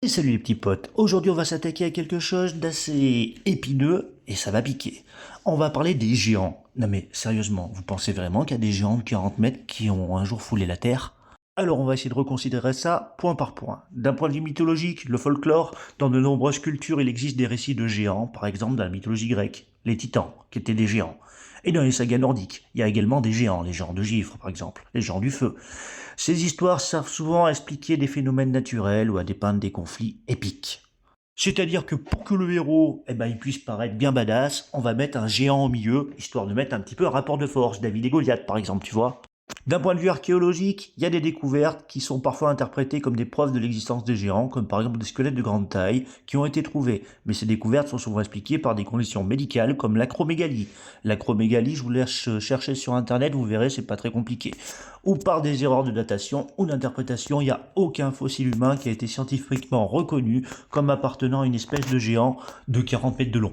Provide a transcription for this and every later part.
Et salut les petits potes, aujourd'hui on va s'attaquer à quelque chose d'assez épineux et ça va piquer. On va parler des géants. Non mais sérieusement, vous pensez vraiment qu'il y a des géants de 40 mètres qui ont un jour foulé la Terre? Alors on va essayer de reconsidérer ça point par point. D'un point de vue mythologique, le folklore, dans de nombreuses cultures il existe des récits de géants, par exemple dans la mythologie grecque, les titans, qui étaient des géants. Et dans les sagas nordiques, il y a également des géants, les géants de Givre par exemple, les géants du feu. Ces histoires servent souvent à expliquer des phénomènes naturels ou à dépeindre des conflits épiques. C'est-à-dire que pour que le héros il puisse paraître bien badass, on va mettre un géant au milieu, histoire de mettre un petit peu un rapport de force, David et Goliath par exemple, tu vois. D'un point de vue archéologique, il y a des découvertes qui sont parfois interprétées comme des preuves de l'existence des géants, comme par exemple des squelettes de grande taille qui ont été trouvés. Mais ces découvertes sont souvent expliquées par des conditions médicales comme l'acromégalie. L'acromégalie, je vous laisse chercher sur internet, vous verrez, c'est pas très compliqué. Ou par des erreurs de datation ou d'interprétation, il n'y a aucun fossile humain qui a été scientifiquement reconnu comme appartenant à une espèce de géant de 40 mètres de long.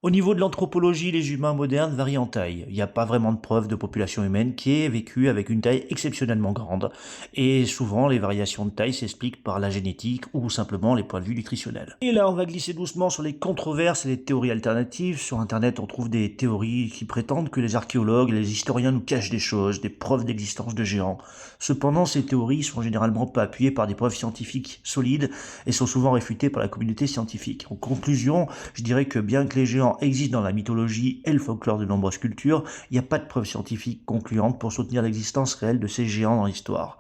Au niveau de l'anthropologie, les humains modernes varient en taille. Il n'y a pas vraiment de preuve de population humaine qui ait vécu avec une taille exceptionnellement grande. Et souvent, les variations de taille s'expliquent par la génétique ou simplement les points de vue nutritionnels. Et là, on va glisser doucement sur les controverses et les théories alternatives. Sur Internet, on trouve des théories qui prétendent que les archéologues et les historiens nous cachent des choses, des preuves d'existence de géants. Cependant, ces théories sont généralement pas appuyées par des preuves scientifiques solides et sont souvent réfutées par la communauté scientifique. En conclusion, je dirais que bien que les géants existent dans la mythologie et le folklore de nombreuses cultures, il n'y a pas de preuves scientifiques concluantes pour soutenir l'existence réelle de ces géants dans l'histoire.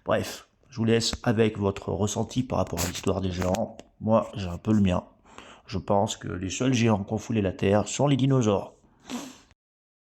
Bref, je vous laisse avec votre ressenti par rapport à l'histoire des géants. Moi, j'ai un peu le mien. Je pense que les seuls géants qui ont foulé la Terre sont les dinosaures.